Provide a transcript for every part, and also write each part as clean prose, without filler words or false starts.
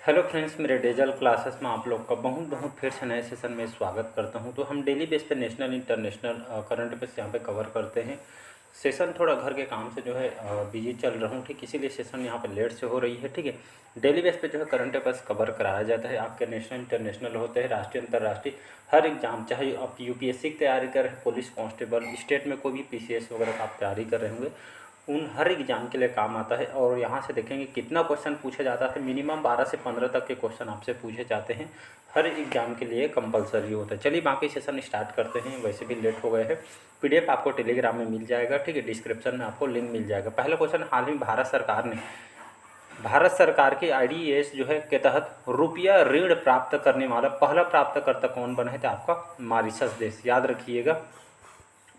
Hello friends, मेरे dazzle classes में आप लोग का बहुत बहुत फिर से नए सेशन में स्वागत करता हूं। तो हम डेली बेस पे नेशनल इंटरनेशनल करंट अफेयर्स यहाँ पे कवर करते हैं। सेशन थोड़ा घर के काम से जो है बिजी चल रहा हूँ, ठीक, इसीलिए सेशन यहाँ पे लेट से हो रही है। ठीक है, डेली बेस पे जो है करंट अफेयर्स कवर कराया जाता है। आपके नेशनल इंटरनेशनल होते हैं, राष्ट्रीय अंतर्राष्ट्रीय हर एग्जाम, चाहे आप यूपीएससी की तैयारी कर रहे हैं, पुलिस कांस्टेबल, स्टेट में कोई भी पीसीएस वगैरह का आप तैयारी कर रहे होंगे, उन हर एग्जाम के लिए काम आता है। और यहाँ से देखेंगे कितना क्वेश्चन पूछा जाता है। मिनिमम 12 से 15 तक के क्वेश्चन आपसे पूछे जाते हैं, हर एग्जाम के लिए कंपलसरी होता है। चलिए बाकी सेशन स्टार्ट करते हैं, वैसे भी लेट हो गए हैं। पीडीएफ आपको टेलीग्राम में मिल जाएगा, ठीक है, डिस्क्रिप्शन में आपको लिंक मिल जाएगा। पहला क्वेश्चन, हाल ही में भारत सरकार के आईडीएस जो है के तहत रुपया ऋण प्राप्त करने वाला पहला प्राप्तकर्ता कौन बना है? तो आपका मॉरिशस देश, याद रखिएगा।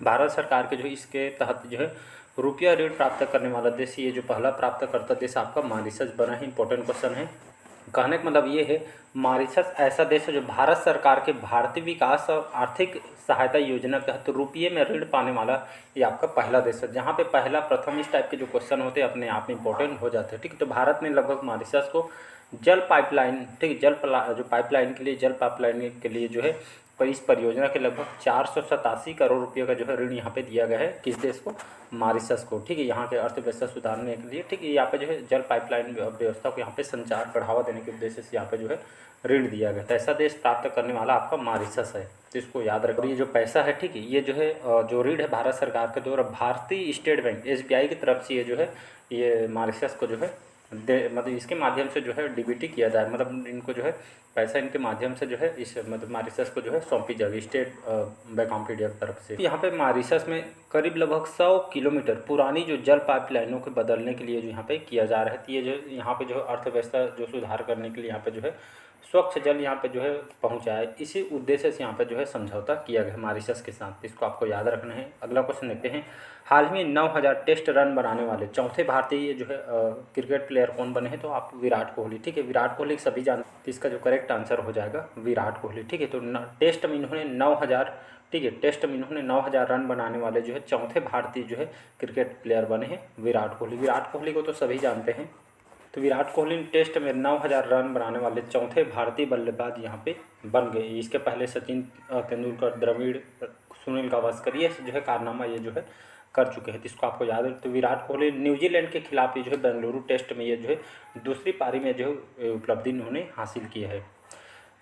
भारत सरकार के जो इसके तहत जो है रुपया ऋण प्राप्त करने वाला देश, ये जो पहला प्राप्तकर्ता देश आपका मॉरिशस बना है। इंपॉर्टेंट क्वेश्चन है। कहने का मतलब ये है, मॉरिशस ऐसा देश है जो भारत सरकार के भारतीय विकास और आर्थिक सहायता योजना के तहत रुपये में ऋण पाने वाला ये आपका पहला देश है। जहाँ पे पहला प्रथम इस टाइप के जो क्वेश्चन होते हैं अपने आप में इंपॉर्टेंट हो जाते हैं। ठीक है, तो भारत ने लगभग मॉरिशस को जल पाइपलाइन, ठीक, जो पाइपलाइन के लिए, जल पाइपलाइन के लिए जो है, पर इस परियोजना के लगभग 487 करोड़ रुपये का जो है ऋण यहाँ पे दिया गया है। किस देश को? मॉरिशस को। ठीक है, यहाँ के अर्थव्यवस्था सुधारने के लिए, ठीक है, यहाँ पे जो है जल पाइपलाइन व्यवस्था को यहाँ पे संचार बढ़ावा देने के उद्देश्य से यहाँ पे जो है ऋण दिया गया था। ऐसा देश प्राप्त करने वाला आपका मॉरिशस है, तो इसको याद रखिए। ये जो पैसा है, ठीक है, ये जो है जो ऋण है भारत सरकार के द्वारा भारतीय स्टेट बैंक एसबीआई की तरफ से ये जो है, ये मॉरिशस को जो है मतलब इसके माध्यम से जो है डीबीटी किया जाए, मतलब इनको जो है पैसा इनके माध्यम से जो है इस मतलब मॉरिशस को जो है सौंपी जाएगी स्टेट बैंक ऑफ इंडिया की तरफ से। यहाँ पे मॉरिशस में करीब लगभग 100 किलोमीटर पुरानी जो जल पाइपलाइनों को बदलने के लिए जो यहाँ पे किया जा रहा है। तो ये जो यहाँ पे जो अर्थव्यवस्था जो सुधार करने के लिए यहाँ पे जो है स्वच्छ जल यहाँ पे जो है पहुँचाए, इसी उद्देश्य से यहाँ पे जो है समझौता किया गया मॉरिशस के साथ। इसको आपको याद रखना है। अगला क्वेश्चन देखते हैं, हाल ही में 9000 टेस्ट रन बनाने वाले चौथे भारतीय जो है क्रिकेट प्लेयर कौन बने हैं? तो आप विराट कोहली। ठीक है, विराट कोहली सभी जानते हैं, तो इसका जो करेक्ट आंसर हो जाएगा विराट कोहली। ठीक है, तो टेस्ट में इन्होंने 9000, ठीक है, टेस्ट में इन्होंने 9000 रन बनाने वाले जो है चौथे भारतीय जो है क्रिकेट प्लेयर बने हैं विराट कोहली। विराट कोहली को तो सभी जानते हैं। तो विराट कोहली ने टेस्ट में 9000 रन बनाने वाले चौथे भारतीय बल्लेबाज यहाँ पे बन गए। इसके पहले सचिन तेंदुलकर, द्रविड़, सुनील गावस्कर, ये जो है कारनामा ये जो है कर चुके हैं। तो इसको आपको याद है। तो विराट कोहली न्यूजीलैंड के खिलाफ ये जो है बेंगलुरु टेस्ट में ये जो है दूसरी पारी में जो है उपलब्धि इन्होंने हासिल की है।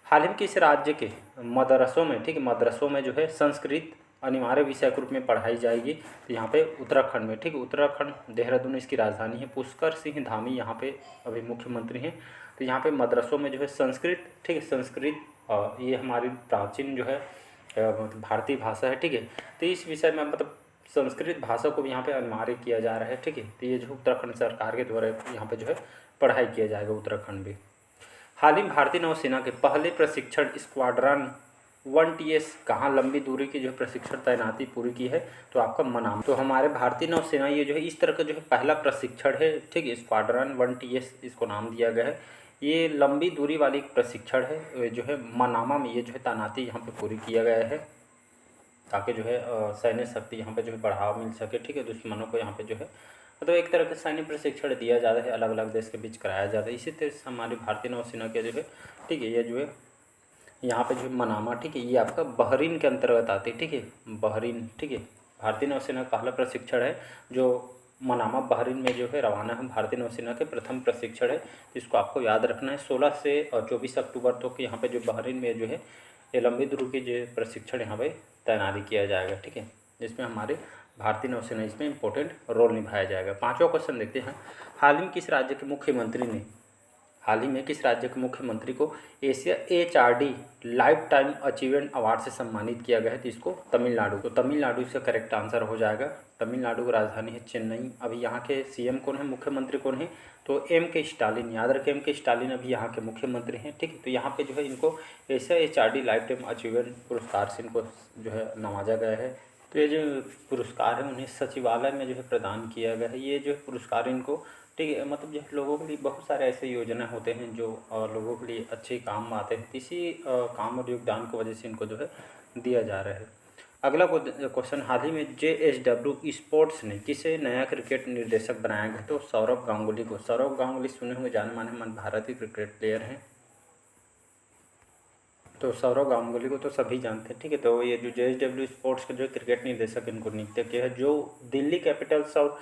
हाल ही में किस राज्य के मदरसों में, ठीक है, मदरसों में जो है संस्कृत अनिवार्य विषय के रूप में पढ़ाई जाएगी? तो यहाँ पे उत्तराखंड में, ठीक है, उत्तराखंड देहरादून इसकी राजधानी है। पुष्कर सिंह धामी यहाँ पे अभी मुख्यमंत्री हैं। तो यहाँ पे मदरसों में जो है संस्कृत, ठीक है, संस्कृत ये हमारी प्राचीन जो है मतलब भारतीय भाषा है। ठीक है, तो इस विषय में मतलब संस्कृत भाषा को भी यहाँ पे अनिवार्य किया जा रहा है। ठीक है, तो ये जो उत्तराखंड सरकार के द्वारा यहाँ पे जो है पढ़ाई किया जाएगा उत्तराखंड में। हाल ही में भारतीय नौसेना के पहले प्रशिक्षण स्क्वाड्रन 1TS कहाँ लंबी दूरी की जो प्रशिक्षण तैनाती पूरी की है? तो आपका मनामा। तो हमारे भारतीय नौसेना ये जो है इस तरह का जो है पहला प्रशिक्षण है, ठीक है, स्क्वाड्रन 1TS इसको नाम दिया गया है। ये लंबी दूरी वाली प्रशिक्षण है, जो है मनामा में ये जो है तैनाती यहाँ पे पूरी किया गया है, ताकि जो है सैन्य शक्ति यहाँ पे जो है बढ़ावा मिल सके। ठीक है, दुश्मनों को यहाँ पे जो है मतलब एक तरह का सैन्य प्रशिक्षण दिया जाता है, अलग अलग देश के बीच कराया जाता है। इसी तरह से हमारी भारतीय नौसेना के जो है, ठीक है, ये जो है यहाँ पे जो है मनामा, ठीक है, ये आपका बहरीन के अंतर्गत आती है। ठीक है, बहरीन, ठीक है, भारतीय नौसेना का पहला प्रशिक्षण है जो मनामा बहरीन में जो है रवाना है। भारतीय नौसेना के प्रथम प्रशिक्षण है, इसको आपको याद रखना है। 16 से 24 अक्टूबर तक यहाँ पे जो बहरीन में जो है ये लंबी दूरी के जो प्रशिक्षण यहाँ पे तैनाती किया जाएगा। ठीक है, जिसमें हमारे भारतीय नौसेना इसमें इंपॉर्टेंट रोल निभाया जाएगा। पांचवा क्वेश्चन देखते हैं, हाल ही में किस राज्य के मुख्यमंत्री ने हाल ही में किस राज्य के मुख्यमंत्री को Asia HRD life time achievement award से सम्मानित किया गया है? तो इसको तमिलनाडु। तो तमिलनाडु इसका करेक्ट आंसर हो जाएगा। तमिलनाडु की राजधानी है चेन्नई। अभी यहाँ के CM कौन है, मुख्यमंत्री कौन है? तो M.K. स्टालिन, याद रखें M.K. स्टालिन अभी यहाँ के मुख्यमंत्री हैं। ठीक है, तो यहाँ पे जो है इनको Asia HRD life time achievement पुरस्कार से इनको जो है नवाजा गया है। तो ये जो पुरस्कार है उन्हें सचिवालय में जो है प्रदान किया गया है। ये जो पुरस्कार इनको, ठीक है, मतलब जो लोगों के लिए बहुत सारे ऐसे योजना होते हैं जो लोगों के लिए अच्छे काम आते हैं, इसी काम और योगदान की वजह से इनको जो है दिया जा रहा है। अगला क्वेश्चन, हाल ही में JSW स्पोर्ट्स ने किसे नया क्रिकेट निर्देशक बनाया गया? तो सौरव गांगुली को। सौरव गांगुली सुने हुए जाने माने भारतीय क्रिकेट प्लेयर हैं। तो सौरव गांगुली को तो सभी जानते हैं, ठीक है। तो ये जो JSW स्पोर्ट्स के जो क्रिकेट निर्देशक इनको नियुक्त किया है, जो दिल्ली कैपिटल्स और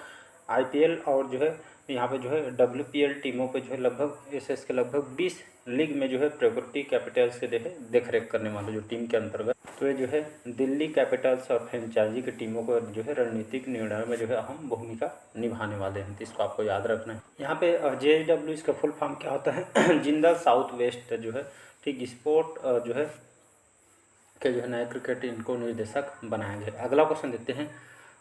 IPL और जो है यहाँ पे जो है WPL टीमों पे जो है लगभग एसएस के लगभग 20 लीग में जो है प्रायोरिटी कैपिटल्स के जो है देख रेख करने वाले जो टीम के अंतर्गत, तो ये जो है दिल्ली कैपिटल्स और फ्रेंचाइजी की टीमों को जो है रणनीतिक निर्णय में जो है अहम भूमिका निभाने वाले हैं। तो इसको आपको याद रखना है। यहाँ पे JSW इसका फुल फॉर्म क्या होता है? जिंदल साउथ वेस्ट जो है, ठीक, स्पोर्ट जो है के जो है नए क्रिकेट इनको निर्देशक बनाया गया। अगला क्वेश्चन देखते हैं,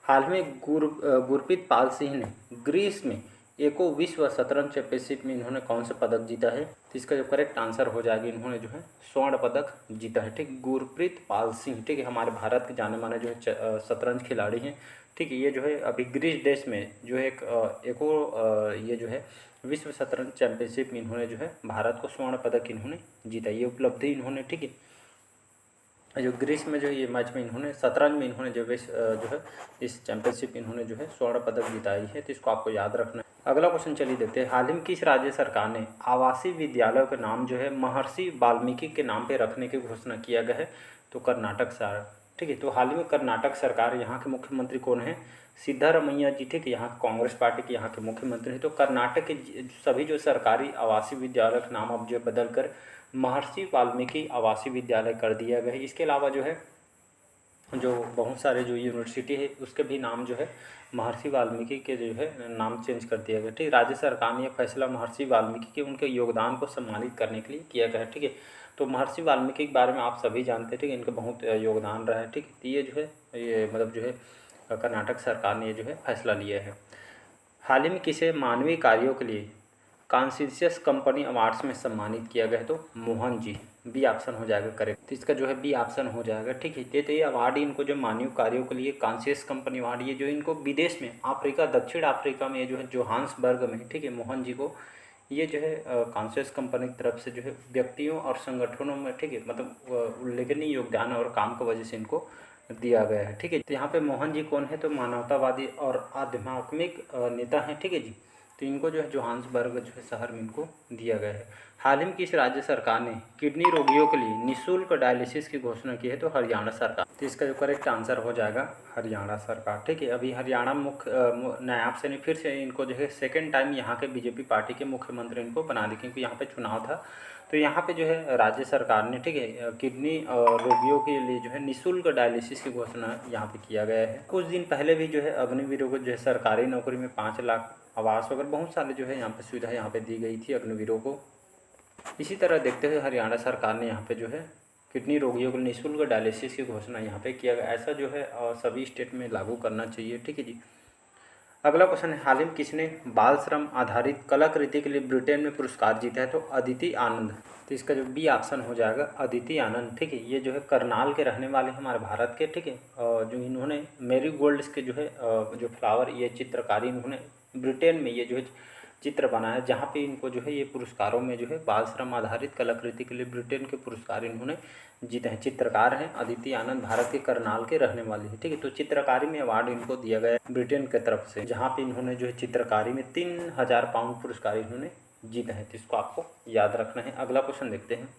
हाल में गुरप्रीत पाल सिंह ने ग्रीस में एको विश्व शतरंज चैंपियनशिप में इन्होंने कौन सा पदक जीता है? तो इसका जो करेक्ट आंसर हो जाएगा, इन्होंने जो है स्वर्ण पदक जीता है, ठीक। गुरप्रीत पाल सिंह, ठीक है, हमारे भारत के जाने माने जो है शतरंज खिलाड़ी हैं, ठीक है। ये जो है अभी ग्रीस देश में जो है एको ये जो है विश्व शतरंज चैंपियनशिप में इन्होंने जो है भारत को स्वर्ण पदक इन्होंने जीता। ये उपलब्धि इन्होंने, ठीक है, जो ग्रीस में जो ये मैच में इन्होंने शतरंज में इन्होंने जो है इस चैंपियनशिप इन्होंने जो है स्वर्ण पदक जिताई है। तो इसको आपको याद रखना है। अगला क्वेश्चन चलिए देखते हैं, हाल ही में किस राज्य सरकार ने आवासीय विद्यालयों का नाम जो है महर्षि वाल्मीकि के नाम पे रखने की घोषणा किया गया है? तो कर्नाटक सरकार, ठीक है। तो हाल ही में कर्नाटक सरकार, यहाँ के मुख्यमंत्री कौन है? सिद्धारमैया जी, ठीक है, यहाँ कांग्रेस पार्टी के यहाँ के मुख्यमंत्री हैं। तो कर्नाटक के सभी जो सरकारी आवासीय विद्यालय का नाम अब जो बदल कर महर्षि वाल्मीकि आवासीय विद्यालय कर दिया गया है। इसके अलावा जो है जो बहुत सारे जो यूनिवर्सिटी है उसके भी नाम जो है महर्षि वाल्मीकि के जो है नाम चेंज कर दिया गया, ठीक। राज्य सरकार ने यह फैसला महर्षि वाल्मीकि के उनके योगदान को सम्मानित करने के लिए किया गया है, ठीक है। तो महर्षि वाल्मीकि के बारे में आप सभी जानते हैं, ठीक है, इनका बहुत योगदान रहा है, ठीक। ये जो है ये मतलब जो है कर्नाटक सरकार ने ये जो है फैसला लिया है। हाल ही में किसे मानवीय कार्यों के लिए कॉन्शियस कंपनी अवार्ड्स में सम्मानित किया गया है? तो मोहन जी, बी ऑप्शन हो जाएगा करेक्ट। तो इसका जो है बी ऑप्शन हो जाएगा, ठीक है। तो ये अवार्ड इनको जो मानवीय कार्यों के लिए कॉन्शियस कंपनी अवार्ड, ये जो इनको विदेश में अफ्रीका, दक्षिण अफ्रीका में ये जो है जोहान्सबर्ग में, ठीक है, मोहन जी को ये जो है कॉन्शियस कंपनी की तरफ से जो है व्यक्तियों और संगठनों में, ठीक है, मतलब उल्लेखनीय योगदान और काम की वजह से इनको दिया गया है, ठीक है। तो यहाँ पे मोहन जी कौन है? तो मानवतावादी और आध्यात्मिक नेता हैं, ठीक है जी। तो इनको जो है जोहान्सबर्ग जो है शहर में इनको दिया गया है। हाल ही में किस राज्य सरकार ने किडनी रोगियों के लिए निःशुल्क डायलिसिस की घोषणा की है? तो हरियाणा सरकार। तो इसका जो करेक्ट आंसर हो जाएगा हरियाणा सरकार, ठीक है। अभी हरियाणा मुख्य नायब से नहीं, फिर से इनको जो है सेकेंड टाइम यहाँ के बीजेपी पार्टी के मुख्यमंत्री इनको बना दी, क्योंकि यहाँ पे चुनाव था। तो यहाँ पे जो है राज्य सरकार ने, ठीक है, किडनी रोगियों के लिए जो है निःशुल्क डायलिसिस की घोषणा यहाँ पे किया गया है। कुछ दिन पहले भी जो है अग्निवीरों को जो है सरकारी नौकरी में 5 लाख आवास वगैरह बहुत सारे जो है यहाँ पे सुविधा यहाँ पे दी गई थी अग्निवीरों को। इसी तरह देखते हुए हरियाणा सरकार ने यहाँ पे जो है किडनी रोगियों को निःशुल्क डायलिसिस की घोषणा यहाँ पे किया गया। ऐसा जो है सभी स्टेट में लागू करना चाहिए, ठीक है जी। अगला क्वेश्चन है, हाल ही में किसने बाल श्रम आधारित कलाकृति के लिए ब्रिटेन में पुरस्कार जीता है? तो अदिति आनंद। तो इसका जो बी ऑप्शन हो जाएगा अदिति आनंद, ठीक है। ये जो है करनाल के रहने वाले हमारे भारत के, ठीक है। जो इन्होंने मेरी गोल्ड्स के जो है जो फ्लावर, ये चित्रकारी इन्होंने ब्रिटेन में ये जो है चित्र बनाया, जहाँ पे इनको जो है ये पुरस्कारों में जो है बाल श्रम आधारित कलाकृति के लिए ब्रिटेन के पुरस्कार इन्होंने जीते हैं। चित्रकार हैं अदिति आनंद, भारत के करनाल के रहने वाले हैं, ठीक है। तो चित्रकारी में अवार्ड इनको दिया गया है ब्रिटेन की तरफ से, जहाँ पे इन्होंने जो है चित्रकारी में 3000 पाउंड पुरस्कार इन्होंने जीते हैं। तो इसको आपको याद रखना है। अगला क्वेश्चन देखते हैं,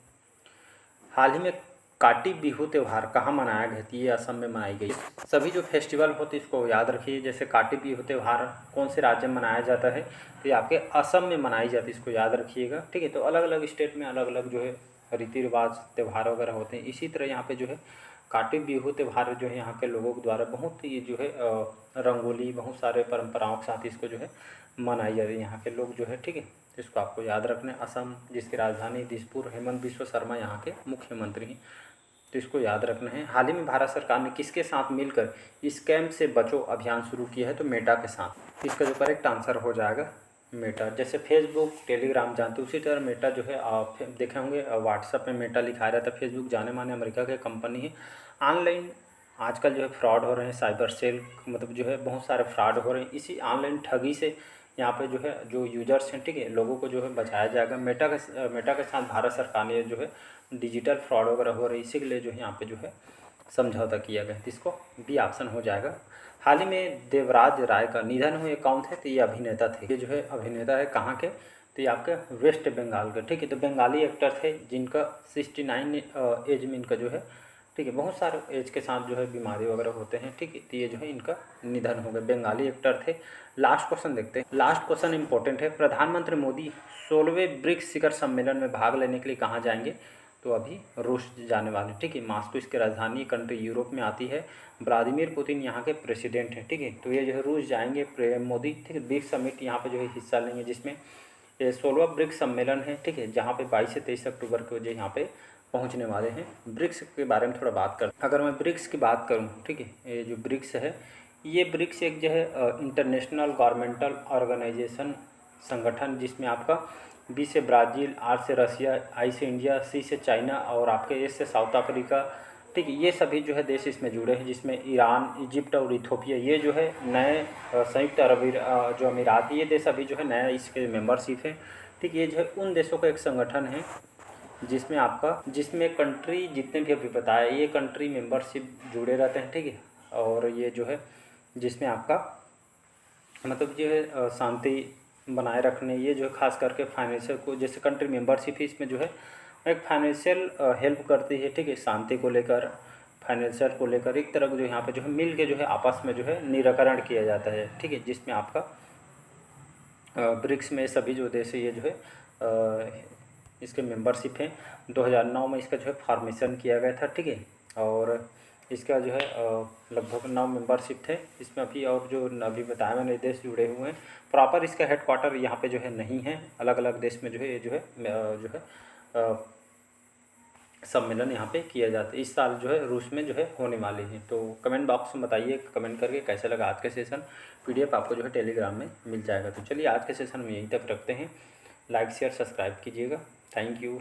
हाल ही में काटी बिहू त्यौहार कहाँ मनाया गया थी? ये असम में मनाई गई। सभी जो फेस्टिवल होते हैं इसको याद रखिए, जैसे काटी बिहू त्यौहार कौन से राज्य में मनाया जाता है? तो ये आपके असम में मनाई जाती है, इसको याद रखिएगा, ठीक है। तो अलग अलग स्टेट में अलग अलग जो है रीति रिवाज त्यौहार वगैरह होते हैं। इसी तरह यहाँ पे जो है काटी बिहू त्यौहार जो है यहाँ के लोगों के द्वारा बहुत ये जो है रंगोली, बहुत सारे परंपराओं के साथ इसको जो है मनाई जाती है यहाँ के लोग जो है, ठीक है। इसको आपको याद रखना है। असम जिसकी राजधानी दिसपुर, हेमंत बिस्वा शर्मा यहाँ के मुख्यमंत्री हैं, तो इसको याद रखना है। हाल ही में भारत सरकार ने किसके साथ मिलकर स्कैम से बचो अभियान शुरू किया है? तो मेटा के साथ। इसका जो करेक्ट आंसर हो जाएगा मेटा। जैसे फेसबुक, टेलीग्राम जानते उसी तरह मेटा जो है आप देखे होंगे व्हाट्सएप में मेटा लिखा रहता है। फेसबुक जाने माने अमेरिका की कंपनी है। ऑनलाइन आजकल जो है फ्रॉड हो रहे हैं, साइबर सेल मतलब जो है बहुत सारे फ्रॉड हो रहे हैं। इसी ऑनलाइन ठगी से यहाँ पे जो है जो यूजर्स हैं, ठीक है, लोगों को जो है बचाया जाएगा। मेटा के साथ भारत सरकार ने जो है डिजिटल फ्रॉड वगैरह हो रही है, इसी के लिए जो है यहाँ पे जो है समझौता किया गया, तो इसको बी ऑप्शन हो जाएगा। हाल ही में देवराज राय का निधन हुए, कौन थे? तो ये अभिनेता थे। ये जो है अभिनेता है कहाँ के? तो ये आपके वेस्ट बंगाल के, ठीक है। तो बंगाली एक्टर थे जिनका 69 एज में इनका जो है, ठीक है, बहुत सारे एज के साथ जो है बीमारी वगैरह होते हैं, ठीक है। तो ये जो है इनका निधन हो गया, बंगाली एक्टर थे। लास्ट क्वेश्चन देखते हैं। लास्ट क्वेश्चन इंपॉर्टेंट है। प्रधानमंत्री मोदी 16वें ब्रिक्स शिखर सम्मेलन में भाग लेने के लिए कहाँ जाएंगे? तो अभी रूस जाने वाले, ठीक है। मास्को इसकी राजधानी, कंट्री यूरोप में आती है। व्लादिमीर पुतिन यहाँ के प्रेसिडेंट हैं, ठीक है। तो ये जो है रूस जाएंगे मोदी, ठीक है। ब्रिक्स समिट यहाँ पे जो है हिस्सा लेंगे, जिसमें ये 16वां ब्रिक्स सम्मेलन है, ठीक है, जहाँ पे 22 से 23 अक्टूबर को जो यहाँ पे पहुँचने वाले हैं। ब्रिक्स के बारे में थोड़ा बात कर, अगर मैं ब्रिक्स की बात करूँ, ठीक है, ये जो ब्रिक्स है, ये ब्रिक्स एक जो है इंटरनेशनल गवर्नमेंटल ऑर्गेनाइजेशन संगठन, जिसमें आपका बी से ब्राज़ील, आर से रसिया, आई से इंडिया, सी से चाइना और आपके एस से साउथ अफ्रीका, ठीक है, ये सभी जो है देश इसमें जुड़े हैं, जिसमें ईरान, इजिप्ट और इथोपिया, ये जो है नए संयुक्त अरब जो अमीरात, ये देश अभी जो है नया इसके मेंबरशिप है, ठीक। ये जो है उन देशों का एक संगठन है जिसमें कंट्री जितने भी अभी बताया, ये कंट्री मेंबरशिप जुड़े रहते हैं, ठीक है। और ये जो है जिसमें आपका मतलब जो है शांति बनाए रखने, ये जो है खास करके फाइनेंशियल को, जैसे कंट्री मेंबरशिप है, इसमें जो है एक फाइनेंशियल हेल्प करती है, ठीक है, शांति को लेकर, फाइनेंशियल को लेकर, एक तरह जो यहाँ पे जो है मिल के जो है आपस में जो है निराकरण किया जाता है, ठीक है। जिसमें आपका ब्रिक्स में सभी जो देश है ये जो है इसके मेंबरशिप हैं। 2009 में इसका जो है फॉर्मेशन किया गया था, ठीक है। और इसका जो है लगभग 9 मेंबरशिप थे इसमें अभी, और जो अभी बताया मैंने देश जुड़े हुए हैं। प्रॉपर इसका हेडक्वार्टर यहाँ पे जो है नहीं है, अलग अलग देश में जो है ये जो है सम्मेलन यहाँ पे किया जाता है। इस साल जो है रूस में जो है होने वाली है। तो कमेंट बॉक्स में बताइए, कमेंट करके कैसा लगा आज का सेशन। PDF आपको जो है टेलीग्राम में मिल जाएगा। तो चलिए आज के सेशन में यहीं तक रखते हैं। लाइक शेयर सब्सक्राइब कीजिएगा। Thank you.